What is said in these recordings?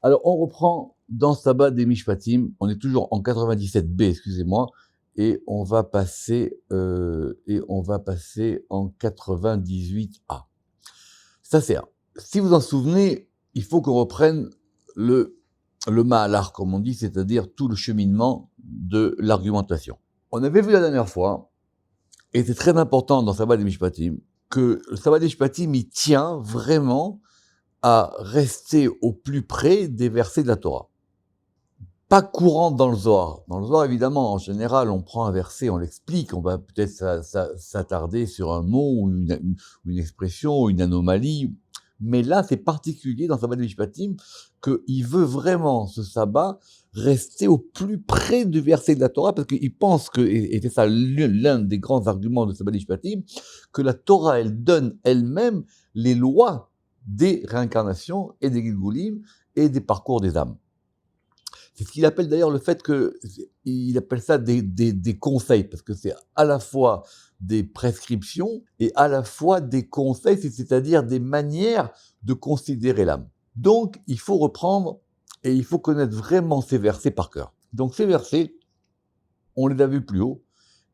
Alors, on reprend dans Sabbat des Mishpatim, on est toujours en 97b, excusez-moi, et on va passer en 98a. Ça, c'est un. Si vous en souvenez, il faut qu'on reprenne le Mahalar, comme on dit, c'est-à-dire tout le cheminement de l'argumentation. On avait vu la dernière fois, et c'est très important dans Sabbat des Mishpatim, que le Sabbat des Mishpatim, il tient vraiment à rester au plus près des versets de la Torah. Pas courant dans le Zohar. Dans le Zohar, évidemment, en général, on prend un verset, on l'explique, on va peut-être s'attarder sur un mot ou une expression ou une anomalie. Mais là, c'est particulier dans Sabbat de Mishpatim qu'il veut vraiment, ce sabbat, rester au plus près du verset de la Torah parce qu'il pense que, et c'est ça l'un des grands arguments de Sabbat de Mishpatim, que la Torah, elle donne elle-même les lois des réincarnations et des Gilgulim et des parcours des âmes. C'est ce qu'il appelle d'ailleurs le fait il appelle ça des conseils, parce que c'est à la fois des prescriptions et à la fois des conseils, c'est-à-dire des manières de considérer l'âme. Donc, il faut reprendre et il faut connaître vraiment ces versets par cœur. Donc, ces versets, on les a vus plus haut,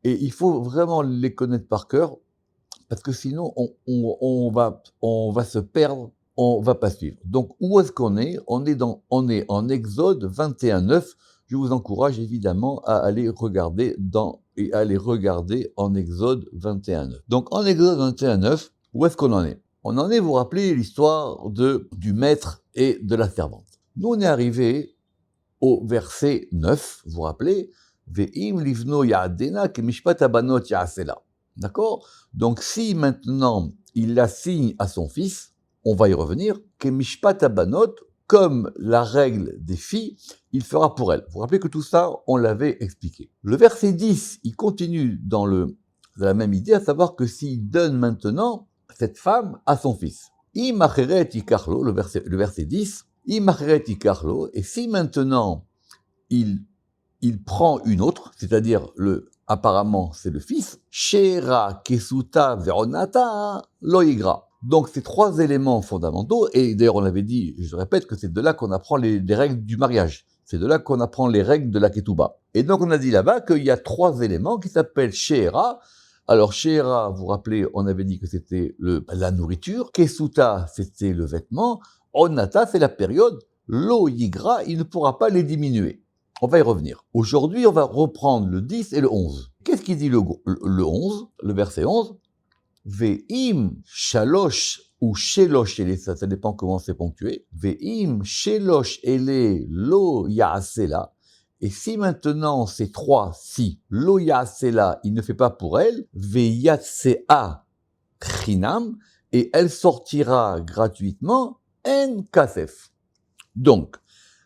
et il faut vraiment les connaître par cœur, parce que sinon, on va se perdre, on va pas suivre. Donc, où est-ce qu'on est ? On est en Exode 21:9. Je vous encourage évidemment à aller regarder en Exode 21:9. Donc, en Exode 21:9, où est-ce qu'on en est ? On en est, vous vous rappelez, l'histoire du maître et de la servante. Nous, on est arrivé au verset 9, vous vous rappelez, Ve'im livno ya'adena kemishpat abanot ya'asela. D'accord ? Donc, si maintenant il l'assigne à son fils, on va y revenir, kemishpat abanot, comme la règle des filles, il fera pour elle. Vous vous rappelez que tout ça, on l'avait expliqué. Le verset 10, il continue dans la même idée, à savoir que s'il donne maintenant cette femme à son fils. Imacheret ikarlo, le verset 10, Imacheret ikarlo, et si maintenant il prend une autre, c'est-à-dire apparemment c'est le fils, Shera, Kesuta, Veronata, Loigra. Donc ces trois éléments fondamentaux, et d'ailleurs on avait dit, je répète, que c'est de là qu'on apprend les règles du mariage. C'est de là qu'on apprend les règles de la Ketouba. Et donc on a dit là-bas qu'il y a trois éléments qui s'appellent Shera. Alors Shera, vous vous rappelez, on avait dit que c'était la nourriture. Kesuta, c'était le vêtement. Onata, c'est la période. Loigra, il ne pourra pas les diminuer. On va y revenir. Aujourd'hui, on va reprendre le 10 et le 11. Qu'est-ce qu'il dit le 11, le verset 11 Ve'im shalosh ou shelosh ele, ça dépend comment c'est ponctué. Ve'im shelosh ele lo ya'asela. Et si maintenant ces trois, si lo ya'asela, il ne fait pas pour elle, ve'yatsea chinam, et elle sortira gratuitement en kasef. Donc,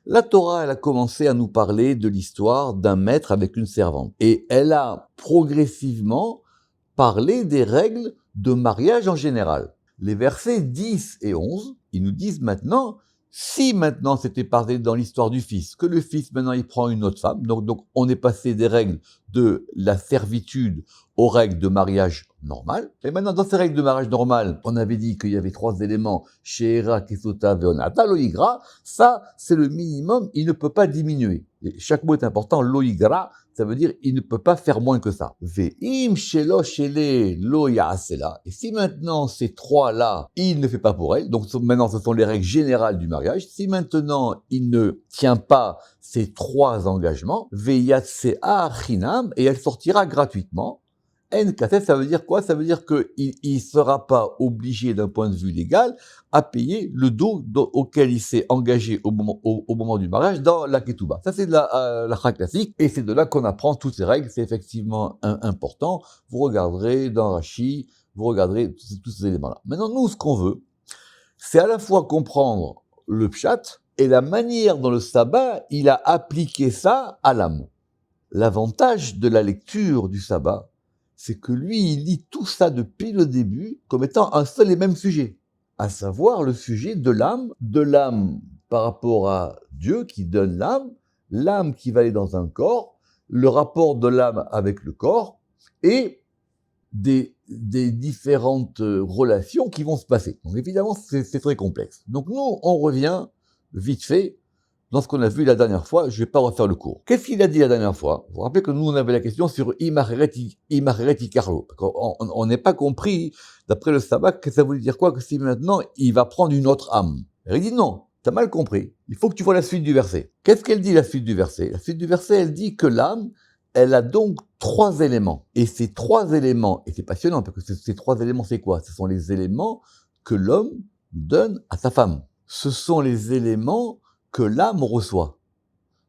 la Torah, elle a commencé à nous parler de l'histoire d'un maître avec une servante. Et elle a progressivement parlé des règles de mariage en général. Les versets 10 et 11, ils nous disent maintenant, si maintenant c'était parlé dans l'histoire du fils, que le fils maintenant il prend une autre femme, donc on est passé des règles de la servitude aux règles de mariage normal. Et maintenant, dans ces règles de mariage normal, on avait dit qu'il y avait trois éléments, Sheera, Kesota, Veonata, Loigra. Ça, c'est le minimum, il ne peut pas diminuer. Et chaque mot est important, Loigra, ça veut dire il ne peut pas faire moins que ça. Ve'im shelo shele lo ya'asela. Et si maintenant ces trois-là, il ne fait pas pour elle, donc maintenant ce sont les règles générales du mariage, si maintenant il ne tient pas ces trois engagements, ve'yatsea chinam, et elle sortira gratuitement. NKT, ça veut dire quoi ? Ça veut dire qu'il ne sera pas obligé d'un point de vue légal à payer le dos auquel il s'est engagé au moment du mariage dans la ketouba. Ça, c'est de la classique, et c'est de là qu'on apprend toutes ces règles. C'est effectivement important. Vous regarderez dans Rashi, vous regarderez tous ces éléments-là. Maintenant, nous, ce qu'on veut, c'est à la fois comprendre le pshat et la manière dont le sabbat, il a appliqué ça à l'âme. L'avantage de la lecture du sabbat, c'est que lui, il lit tout ça depuis le début comme étant un seul et même sujet, à savoir le sujet de l'âme par rapport à Dieu qui donne l'âme qui va aller dans un corps, le rapport de l'âme avec le corps et des différentes relations qui vont se passer. Donc évidemment, c'est très complexe. Donc nous, on revient vite fait dans ce qu'on a vu la dernière fois. Je ne vais pas refaire le cours. Qu'est-ce qu'il a dit la dernière fois? Vous vous rappelez que nous, on avait la question sur Imareti Carlo. On n'est pas compris, d'après le sabbat, que ça voulait dire quoi, que si maintenant, il va prendre une autre âme. Il dit non, t'as mal compris. Il faut que tu vois la suite du verset. Qu'est-ce qu'elle dit, la suite du verset? La suite du verset, elle dit que l'âme, elle a donc 3 éléments. Et ces 3 éléments, et c'est passionnant, parce que ces 3 éléments, c'est quoi? Ce sont les éléments que l'homme donne à sa femme. Ce sont les éléments que l'âme reçoit.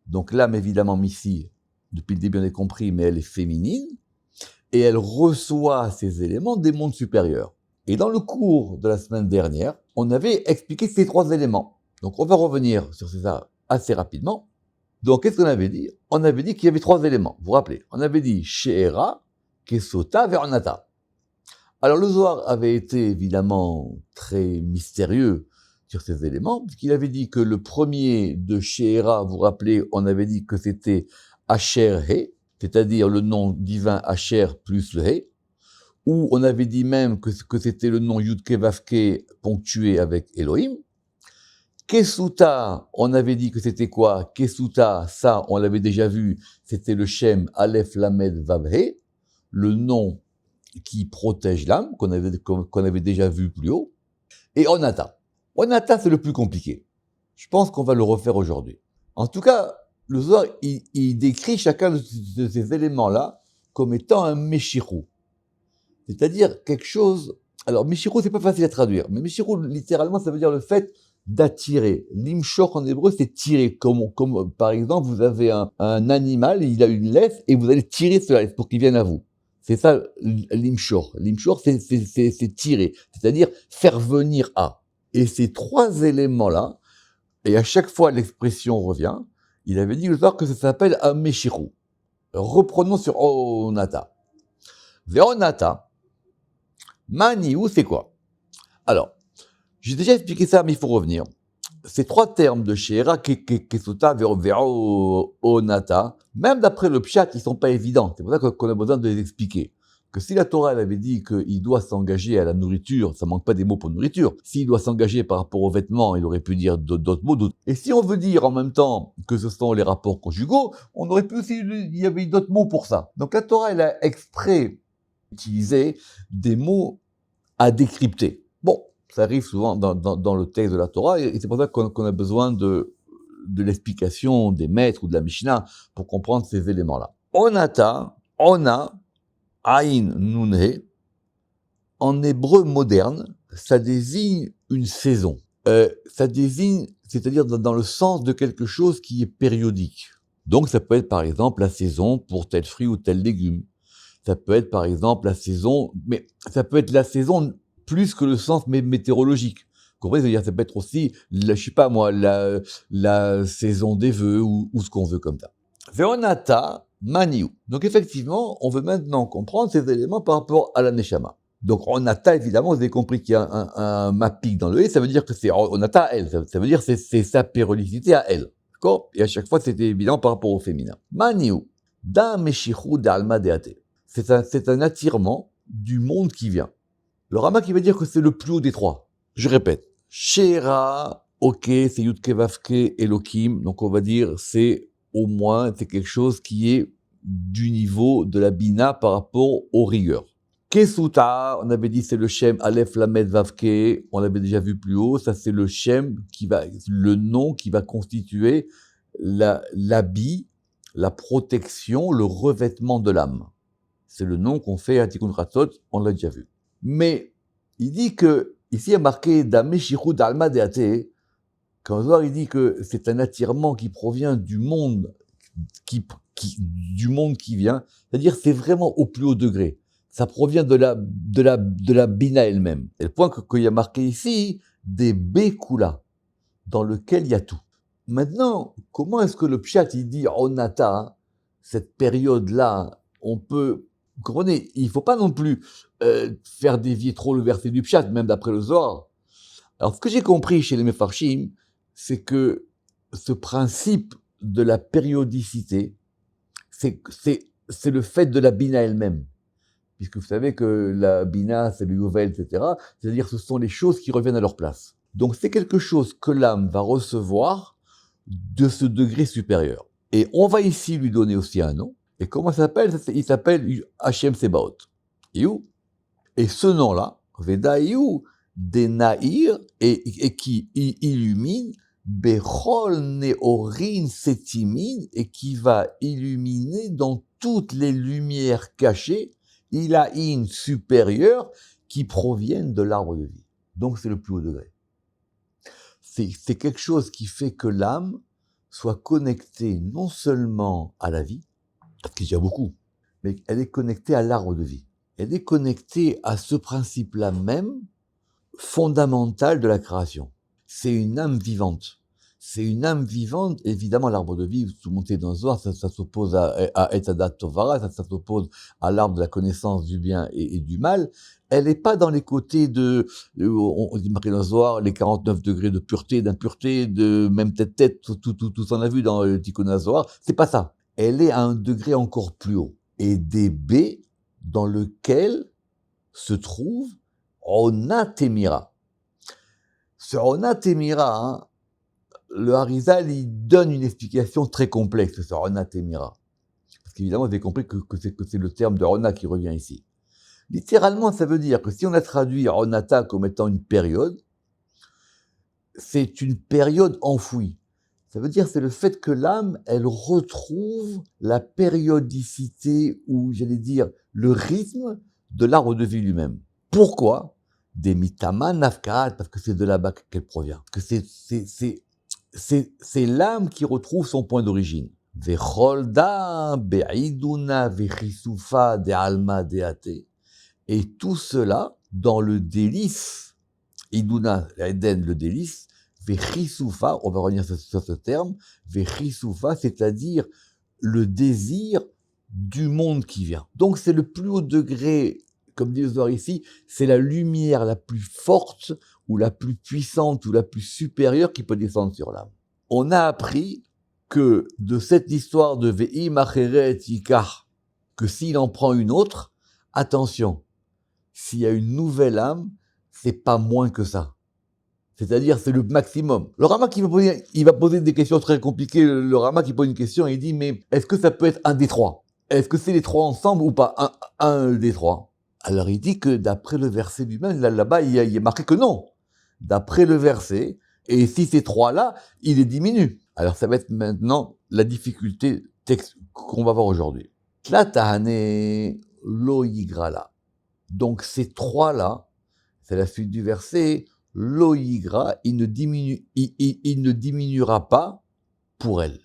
Donc l'âme, évidemment, ici, depuis le début, on a compris, mais elle est féminine, et elle reçoit ces éléments des mondes supérieurs. Et dans le cours de la semaine dernière, on avait expliqué ces 3 éléments. Donc on va revenir sur ça assez rapidement. Donc qu'est-ce qu'on avait dit? On avait dit qu'il y avait 3 éléments. Vous vous rappelez? On avait dit She'era, Kesota, Veronata. Alors le Zohar avait été évidemment très mystérieux sur ces éléments, puisqu'il avait dit que le premier de She'era, vous vous rappelez, on avait dit que c'était Asher He, c'est-à-dire le nom divin Asher plus le He, ou on avait dit même que c'était le nom Yudke Vavke ponctué avec Elohim. Kesuta, on avait dit que c'était quoi? Kesuta, ça, on l'avait déjà vu, c'était le Shem Aleph Lamed Vavhe, le nom qui protège l'âme, qu'on avait déjà vu plus haut. Et Onata. Onata, c'est le plus compliqué. Je pense qu'on va le refaire aujourd'hui. En tout cas, le Zohar, il décrit chacun de ces éléments-là comme étant un Meshirou. C'est-à-dire quelque chose... Alors, Meshirou, c'est pas facile à traduire, mais Meshirou, littéralement, ça veut dire le fait d'attirer. L'imshor en hébreu, c'est tirer. Comme par exemple, vous avez un animal, il a une laisse, et vous allez tirer ce laisse pour qu'il vienne à vous. C'est ça l'imshor. L'imshor, c'est tirer, c'est-à-dire faire venir à. Et ces 3 éléments-là, et à chaque fois l'expression revient, il avait dit le soir que ça s'appelle un meshirou. Reprenons sur Onata. Veonata, maniou, c'est quoi? Alors, j'ai déjà expliqué ça, mais il faut revenir. Ces 3 termes de She'era, Kesuta, Vero, Onata, même d'après le Pshat, ils ne sont pas évidents. C'est pour ça qu'on a besoin de les expliquer. Que si la Torah elle avait dit qu'il doit s'engager à la nourriture, ça manque pas des mots pour nourriture. S'il doit s'engager par rapport aux vêtements, il aurait pu dire d'autres mots. Et si on veut dire en même temps que ce sont les rapports conjugaux, on aurait pu aussi, il y avait d'autres mots pour ça. Donc la Torah, elle a exprès utilisé des mots à décrypter. Bon, ça arrive souvent dans le texte de la Torah, et c'est pour ça qu'on a besoin de l'explication des maîtres ou de la Mishnah pour comprendre ces éléments-là. Onata, ona, Aïn Nunhe, en hébreu moderne, ça désigne une saison. Ça désigne, c'est-à-dire dans le sens de quelque chose qui est périodique. Donc ça peut être par exemple la saison pour tel fruit ou tel légume. Ça peut être par exemple la saison, mais ça peut être la saison plus que le sens météorologique. Vous comprenez? C'est-à-dire ça peut être aussi, je sais pas moi, la saison des vœux ou ce qu'on veut comme ça. Veonata Maniou. Donc effectivement, on veut maintenant comprendre ces éléments par rapport à la Neshama. Donc Onata, évidemment, vous avez compris qu'il y a un mapping dans le « et », ça veut dire que c'est Onata à elle, ça veut dire que c'est sa périodicité à elle. D'accord? Et à chaque fois, c'était évident par rapport au féminin. Maniou, da meshichou d'alma deate. C'est un attirement du monde qui vient. Le Rama qui va dire que c'est le plus haut des 3. Je répète. She'era, ok, c'est Yudke Vavke Elohim, donc on va dire c'est au moins, c'est quelque chose qui est du niveau de la Bina par rapport aux rigueurs. Kesuta, on avait dit c'est le Shem Aleph Lamed Vavke, on l'avait déjà vu plus haut, ça c'est le Shem le nom qui va constituer l'habit, la protection, le revêtement de l'âme. C'est le nom qu'on fait à Tikkun Chatzot, on l'a déjà vu. Mais il dit que, ici il y a marqué Dameshichut Alma Deate, quand Zohar il dit que c'est un attirement qui provient du monde qui vient, c'est-à-dire c'est vraiment au plus haut degré. Ça provient de la Bina elle-même. Et le point qu'il y a marqué ici, des Bekula, dans lequel il y a tout. Maintenant, comment est-ce que le Pshat il dit Onata, cette période-là, on peut... Vous comprenez, il ne faut pas non plus faire dévier trop le verset du Pshat, même d'après le Zohar. Alors, ce que j'ai compris chez les Mefarshim, c'est que ce principe de la périodicité, c'est le fait de la Bina elle-même. Puisque vous savez que la Bina, c'est le Yovel, etc. C'est-à-dire que ce sont les choses qui reviennent à leur place. Donc, c'est quelque chose que l'âme va recevoir de ce degré supérieur. Et on va ici lui donner aussi un nom. Et comment ça s'appelle? Il s'appelle Hashem Sebaot. Et ce nom-là, Vedaïou, des Naïr, et qui illumine Bechol Neorin Setimin, et qui va illuminer dans toutes les lumières cachées, il a une supérieure qui proviennent de l'arbre de vie. Donc c'est le plus haut degré. C'est quelque chose qui fait que l'âme soit connectée non seulement à la vie, parce qu'il y a beaucoup, mais elle est connectée à l'arbre de vie. Elle est connectée à ce principe-là même, fondamental de la création. C'est une âme vivante. C'est une âme vivante, évidemment, l'arbre de vie, tout monté dans Zohar, ça s'oppose à Etadat Tovara, ça s'oppose à l'arbre de la connaissance du bien et du mal. Elle n'est pas dans les côtés on dit marqué dans Zohar, les 49 degrés de pureté, d'impureté, de même tête, tout ça on a vu dans le Tikkun Zohar. C'est pas ça. Elle est à un degré encore plus haut. Et des B dans lequel se trouve Ona Temira. Ce Ona Temira, le Harizal, il donne une explication très complexe sur Ona Temira. Parce qu'évidemment, vous avez compris que c'est le terme de Ona qui revient ici. Littéralement, ça veut dire que si on a traduit Onata comme étant une période, c'est une période enfouie. Ça veut dire c'est le fait que l'âme, elle retrouve la périodicité ou, j'allais dire, le rythme de l'arbre de vie lui-même. Pourquoi? Des mitama nafkaat, parce que c'est de là-bas qu'elle provient. Que c'est l'âme qui retrouve son point d'origine. Vecholda be'iduna vechisufa de alma deate. Et tout cela dans le délice, iduna, Eden, le délice, vechisufa, on va revenir sur ce terme, vechisufa, c'est-à-dire le désir du monde qui vient. Donc c'est le plus haut degré, comme dit le Zohar ici, c'est la lumière la plus forte, ou la plus puissante, ou la plus supérieure qui peut descendre sur l'âme. On a appris que de cette histoire de Ve'im Acheret Yikach, que s'il en prend une autre, attention, s'il y a une nouvelle âme, c'est pas moins que ça. C'est-à-dire, c'est le maximum. Le Rama il va poser des questions très compliquées. Le Rama qui pose une question, il dit, mais est-ce que ça peut être un des trois? Est-ce que c'est les trois ensemble ou pas un des trois? Alors il dit que d'après le verset lui-même, là-bas, il y a marqué que non. D'après le verset, et si ces trois-là, il les diminue. Alors ça va être maintenant la difficulté texte qu'on va voir aujourd'hui. Tlatahane lo yigrala. Donc ces trois-là, c'est la suite du verset, lo yigra, il ne diminuera pas pour elle.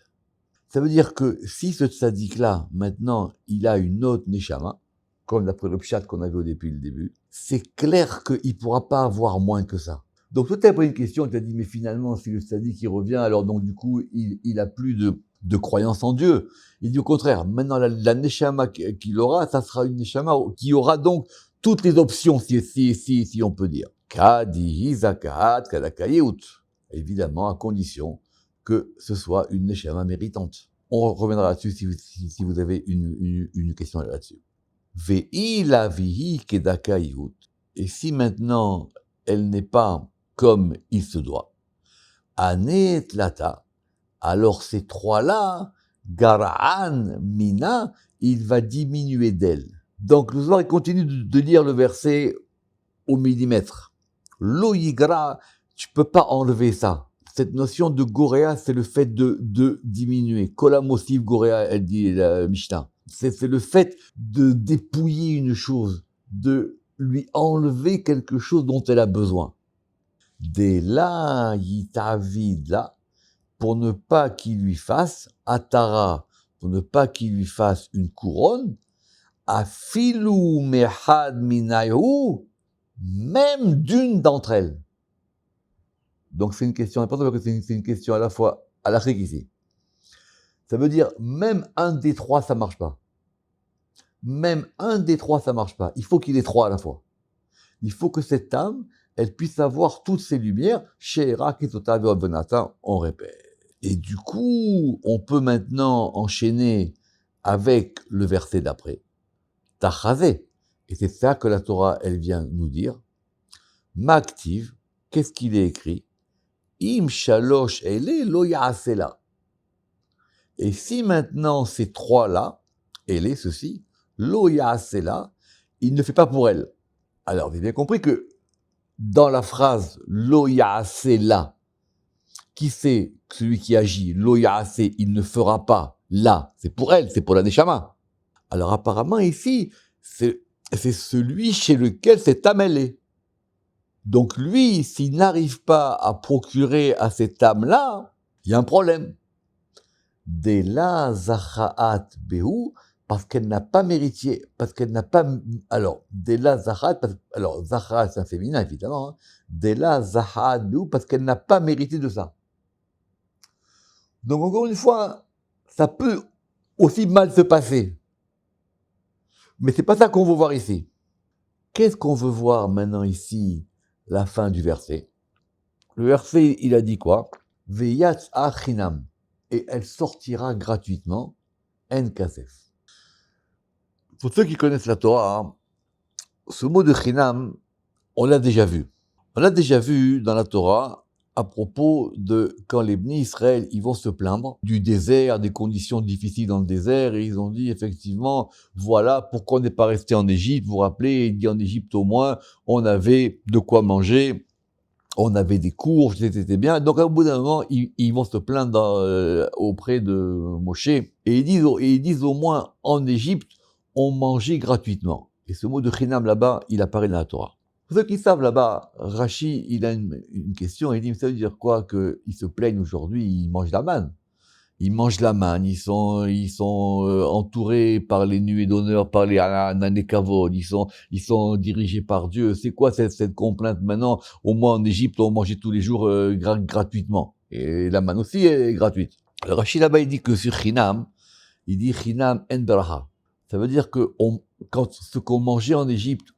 Ça veut dire que si ce tzaddik-là, maintenant, il a une autre neshama, comme d'après le pshat qu'on avait depuis le début, c'est clair qu'il ne pourra pas avoir moins que ça. Donc, toi, tu as posé une question, tu as dit, mais finalement, si le tzaddik qui revient, alors donc du coup, il a plus de croyance en Dieu. Il dit au contraire, maintenant, la neshama qu'il aura, ça sera une neshama qui aura donc toutes les options, si on peut dire. Kadihi zakat kadakayeut. Évidemment, à condition que ce soit une neshama méritante. On reviendra là-dessus si vous avez une question là-dessus. Ve'i la vihi kedakayeut. Et si maintenant, elle n'est pas comme il se doit, ane tlata, alors ces trois-là, gara'an mina, il va diminuer d'elle. Donc le Zohar continue de lire le verset au millimètre. Lo yigra, tu peux pas enlever ça. Cette notion de goréa, c'est le fait de diminuer. Kolamosiv goréa, elle dit la Mishnah. C'est le fait de dépouiller une chose, de lui enlever quelque chose dont elle a besoin. Dès là, yitavidla, pour ne pas qu'il lui fasse atara, pour ne pas qu'il lui fasse une couronne, afilu mehad minayu, même d'une d'entre elles. Donc c'est une question importante parce que c'est une question à la fois à l'Afrique ici. Ça veut dire même un des trois ça marche pas. Même un des trois ça marche pas. Il faut qu'il ait trois à la fois. Il faut que cette âme, elle puisse avoir toutes ces lumières. She'era kitota ve'obvenata, on répète. Et du coup, on peut maintenant enchaîner avec le verset d'après. Tachazé. Et c'est ça que la Torah, elle vient nous dire. Ma'aktiv, qu'est-ce qu'il est écrit? Im shalosh ele lo ya'asela. Et si maintenant ces trois-là, ele, ceci, lo ya'asela, il ne fait pas pour elle. Alors, vous avez bien compris que dans la phrase lo ya'asela, qui c'est celui qui agit, lo ya'ase, il ne fera pas, là, c'est pour elle, c'est pour la neshama. Alors apparemment ici, c'est celui chez lequel cette âme elle est. Donc lui, s'il n'arrive pas à procurer à cette âme-là, il y a un problème. Dela zachaat behu, parce qu'elle n'a pas mérité, parce qu'elle n'a pas... Alors, Dela zachaat, alors zachaat c'est un féminin évidemment, hein. Dela zachaat behu, parce qu'elle n'a pas mérité de ça. Donc encore une fois, ça peut aussi mal se passer. Mais c'est pas ça qu'on veut voir ici. Qu'est-ce qu'on veut voir maintenant ici, la fin du verset? Le verset, il a dit quoi? Veyatz achinam. Et elle sortira gratuitement, en kasef. Pour ceux qui connaissent la Torah, hein, ce mot de chinam, on l'a déjà vu. On l'a déjà vu dans la Torah à propos de quand les Bnei Israël, ils vont se plaindre du désert, des conditions difficiles dans le désert, et ils ont dit effectivement, voilà pourquoi on n'est pas resté en Égypte. Vous vous rappelez, il dit en Égypte au moins, on avait de quoi manger, on avait des courges, c'était bien. Donc au bout d'un moment, ils vont se plaindre auprès de Moshe, et ils disent au moins en Égypte, on mangeait gratuitement. Et ce mot de chinam là-bas, il apparaît dans la Torah. Pour ceux qui savent là-bas, Rashi, il a une question, il dit, ça veut dire quoi qu'ils se plaignent aujourd'hui, ils mangent la manne. Ils mangent la manne, ils sont entourés par les nuées d'honneur, par les ananekavod, ils sont dirigés par Dieu. C'est quoi cette complainte maintenant? Au moins en Égypte, on mangeait tous les jours gratuitement. Et la manne aussi est gratuite. Alors Rashi là-bas, il dit que sur Chinam, il dit Chinam en beracha. Ça veut dire que quand ce qu'on mangeait en Égypte,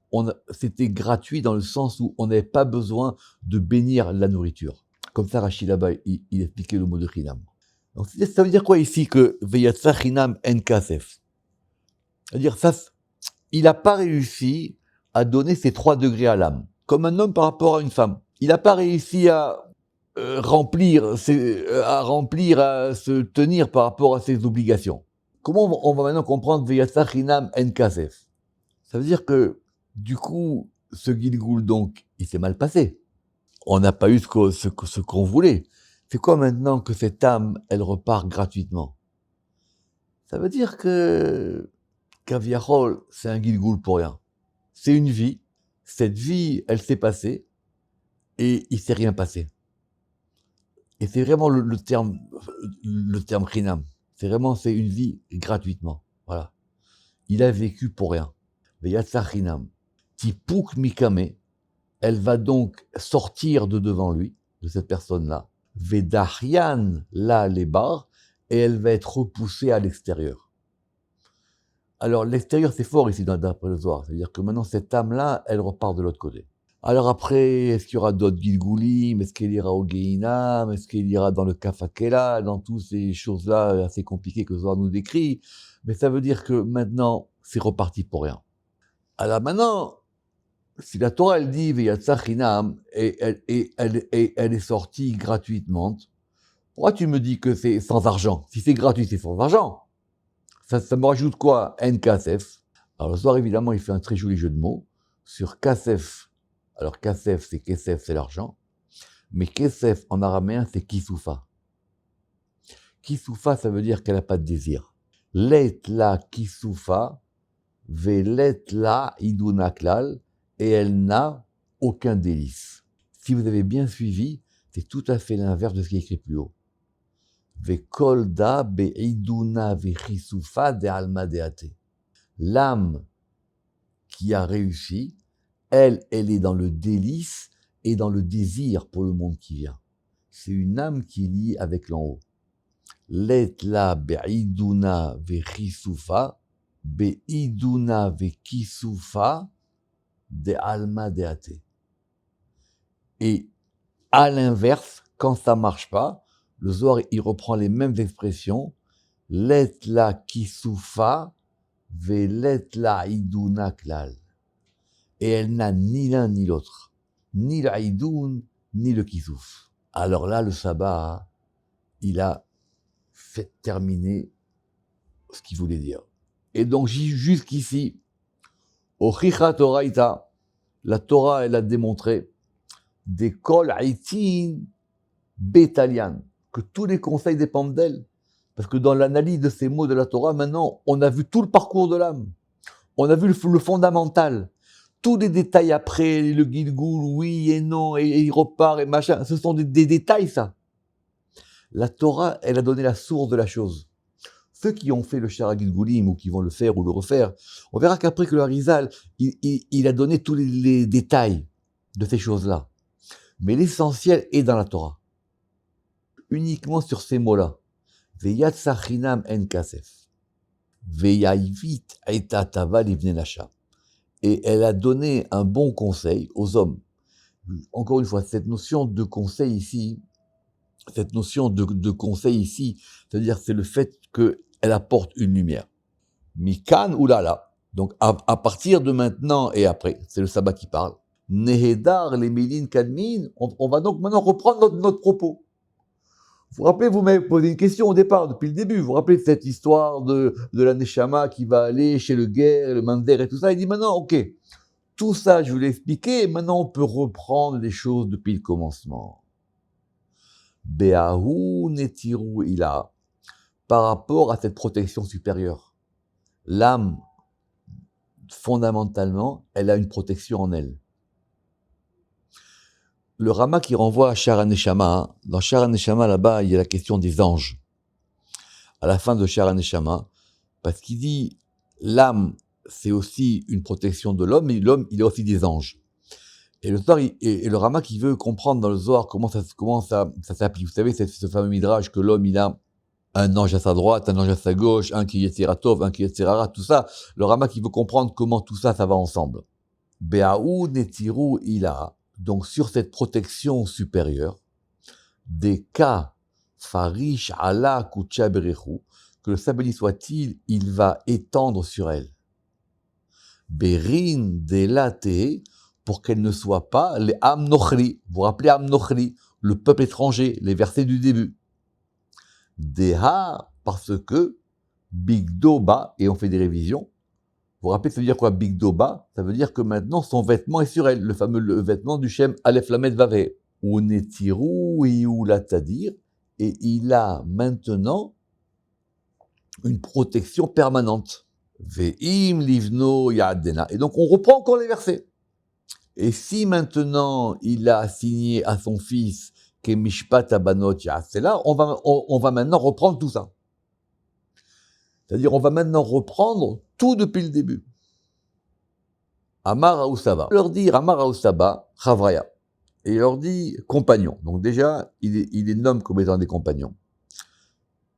c'était gratuit dans le sens où on n'avait pas besoin de bénir la nourriture. Comme ça, Rashi là-bas, il expliquait le mot de chinam. Donc, ça veut dire quoi ici que veyatsa chinam en kasef? C'est-à-dire, ça, il n'a pas réussi à donner ses 3 degrés à l'âme, comme un homme par rapport à une femme. Il n'a pas réussi à remplir, à se tenir par rapport à ses obligations. Comment on va maintenant comprendre veyatsa chinam en kasef? Ça veut dire que, du coup, ce Gilgoul, donc, il s'est mal passé. On n'a pas eu ce qu'on voulait. C'est quoi maintenant que cette âme, elle repart gratuitement? Ça veut dire que, Kaviachol, c'est un Gilgoul pour rien. C'est une vie. Cette vie, elle s'est passée, et il s'est rien passé. Et c'est vraiment le terme chinam. C'est une vie gratuitement. Voilà. Il a vécu pour rien. Veyatsa chinam. Tipuk mikame, elle va donc sortir de devant lui, de cette personne-là, Vedahyan la lebar, et elle va être repoussée à l'extérieur. Alors l'extérieur c'est fort ici d'après le Zohar, c'est-à-dire que maintenant cette âme-là, elle repart de l'autre côté. Alors après, est-ce qu'il y aura d'autres Gilgoulim? Est-ce qu'elle ira au Geinam? Est-ce qu'elle ira dans le Kafakela? Dans toutes ces choses-là assez compliquées que le Zohar nous décrit. Mais ça veut dire que maintenant, c'est reparti pour rien. Alors maintenant, si la Torah, elle dit Veyatsa chinam, et elle est sortie gratuitement, pourquoi tu me dis que c'est sans argent? Si c'est gratuit, c'est sans argent. Ça me rajoute quoi? En kasef. Alors le soir, évidemment, il fait un très joli jeu de mots sur kasef. Alors kasef, c'est kesef, c'est l'argent. Mais kesef, en araméen, c'est kisoufa. Kisoufa, ça veut dire qu'elle n'a pas de désir. Let la kisoufa, velet la idunaklal, et elle n'a aucun délice. Si vous avez bien suivi, c'est tout à fait l'inverse de ce qui est écrit plus haut. Vekolda be'iduna vechisufa de alma deate. L'âme qui a réussi, elle est dans le délice et dans le désir pour le monde qui vient. C'est une âme qui est liée avec l'en haut. Letla be'iduna vechisufa, be'iduna vechisufa, de alma deate. Et à l'inverse, quand ça marche pas, le Zohar, il reprend les mêmes expressions. Let la kisoufa, ve let la iduna klal. Et elle n'a ni l'un ni l'autre. Ni le idoun, ni le kisouf. Alors là, le sabbat, il a fait terminer ce qu'il voulait dire. Et donc, jusqu'ici, Ochicha Toraita, la Torah, elle a démontré, des kol aitin betalian, que tous les conseils dépendent d'elle. Parce que dans l'analyse de ces mots de la Torah, maintenant, on a vu tout le parcours de l'âme. On a vu le fondamental. Tous les détails après, le Gilgoul, oui et non, et il repart et machin, ce sont des détails, ça. La Torah, elle a donné la source de la chose. Ceux qui ont fait le Shara Gilgulim, ou qui vont le faire ou le refaire, on verra qu'après que le Harizal, il a donné tous les détails de ces choses-là. Mais l'essentiel est dans la Torah. Uniquement sur ces mots-là. Veyat sachinam en kasef. Veyayvit aitatava livne nasha. Et elle a donné un bon conseil aux hommes. Encore une fois, cette notion de conseil ici, c'est-à-dire c'est le fait qu'elle apporte une lumière. Mikan oulala. Donc à partir de maintenant et après, c'est le sabbat qui parle. Nehedar les milin kadmin. On va donc maintenant reprendre notre propos. Vous vous rappelez, vous m'avez posé une question au départ, depuis le début. Vous vous rappelez de cette histoire de la Neshama qui va aller chez le guerre, le Mander et tout ça. Il dit maintenant, ok, tout ça, je vous l'ai expliqué. Maintenant, on peut reprendre les choses depuis le commencement. Beahu netiru ila, par rapport à cette protection supérieure. L'âme, fondamentalement, elle a une protection en elle. Le Rama qui renvoie à Shara Neshama, dans Shara Neshama, là-bas, il y a la question des anges. À la fin de Shara Neshama, parce qu'il dit, l'âme, c'est aussi une protection de l'homme, mais l'homme, il a aussi des anges. Et le Rama qui veut comprendre dans le Zohar comment ça s'applique. Vous savez, c'est ce fameux midrash que l'homme, il a un ange à sa droite, un ange à sa gauche, un qui est Yetziratov, un qui est Yetzirara, tout ça. Le Rama qui veut comprendre comment tout ça, ça va ensemble. Be'aou netiru ila. Donc, sur cette protection supérieure, des cas farish ala kucha berechu, que le sabbat soit-il, il va étendre sur elle. Berin delate, pour qu'elle ne soit pas les amnochri. Vous vous rappelez amnochri, le peuple étranger, les versets du début. Deha, parce que bigdoba, et on fait des révisions. Vous vous rappelez, ça veut dire quoi, bigdoba? Ça veut dire que maintenant, son vêtement est sur elle, le fameux vêtement du Shem Aleph Lamed Vavé. Ou netiru ou latadir, et il a maintenant une protection permanente. Ve'im livno ya'adena. Et donc, on reprend encore les versets. Et si maintenant, il a assigné à son fils que mishpat abanot ya'asela, on va maintenant reprendre tout ça. C'est-à-dire, on va maintenant reprendre tout depuis le début. Amar Aoussaba. Il leur dit, Amar Aoussaba, Chavraya. Et il leur dit, compagnon. Donc déjà, il les nomme comme étant des compagnons.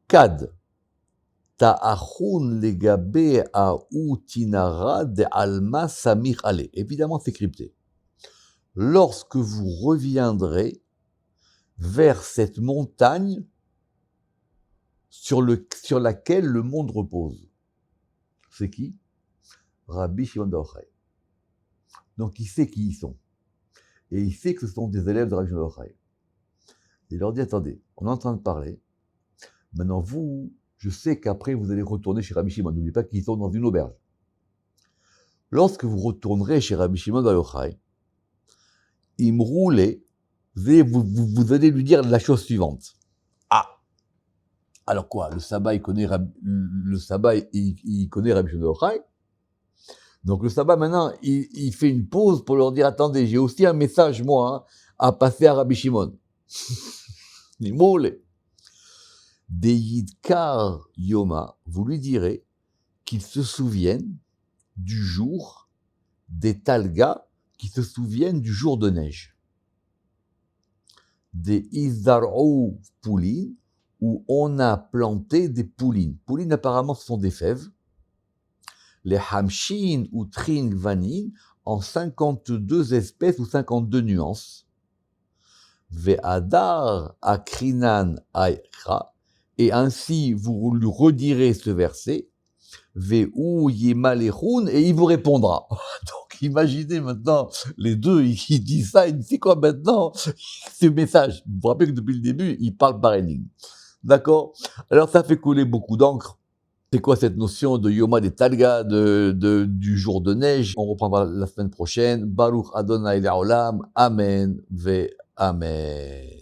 Kad. Ta'achun legabe a'utinara de alma samir ale. Évidemment, c'est crypté. Lorsque vous reviendrez vers cette montagne sur laquelle le monde repose. C'est qui? Rabbi Shimon bar Yochai. Donc il sait qui ils sont. Et il sait que ce sont des élèves de Rabbi Shimon bar Yochai. Il leur dit, attendez, on est en train de parler. Maintenant, vous, je sais qu'après, vous allez retourner chez Rabbi Shimon. N'oubliez pas qu'ils sont dans une auberge. Lorsque vous retournerez chez Rabbi Shimon bar Yochai, il me roulait, vous allez lui dire la chose suivante. Ah, alors quoi? Le sabbat, il connaît Rabbi Shimon bar Yochai. Donc le sabbat, maintenant, il fait une pause pour leur dire, attendez, j'ai aussi un message, moi, à passer à Rabbi Shimon. Il me roulait. Deyidkar Yoma, vous lui direz qu'il se souvienne du jour des Talga, qui se souviennent du jour de neige. Des Izar'ou Poulin, où on a planté des poulines. Poulines, apparemment, ce sont des fèves. Les Hamshin ou Trin Vanin, en 52 espèces ou 52 nuances. Ve'adar Akrinan Aïra, et ainsi vous lui redirez ce verset. Ve'ou Yimalechun, et il vous répondra. Donc, imaginez maintenant les deux, ils disent ça, ils disent c'est quoi maintenant ce message? Vous vous rappelez que depuis le début, ils parlent par énigme. D'accord? Alors ça fait couler beaucoup d'encre. C'est quoi cette notion de Yoma des Talga, du jour de neige? On reprendra la semaine prochaine. Baruch Adonai Le'olam. Amen ve Amen.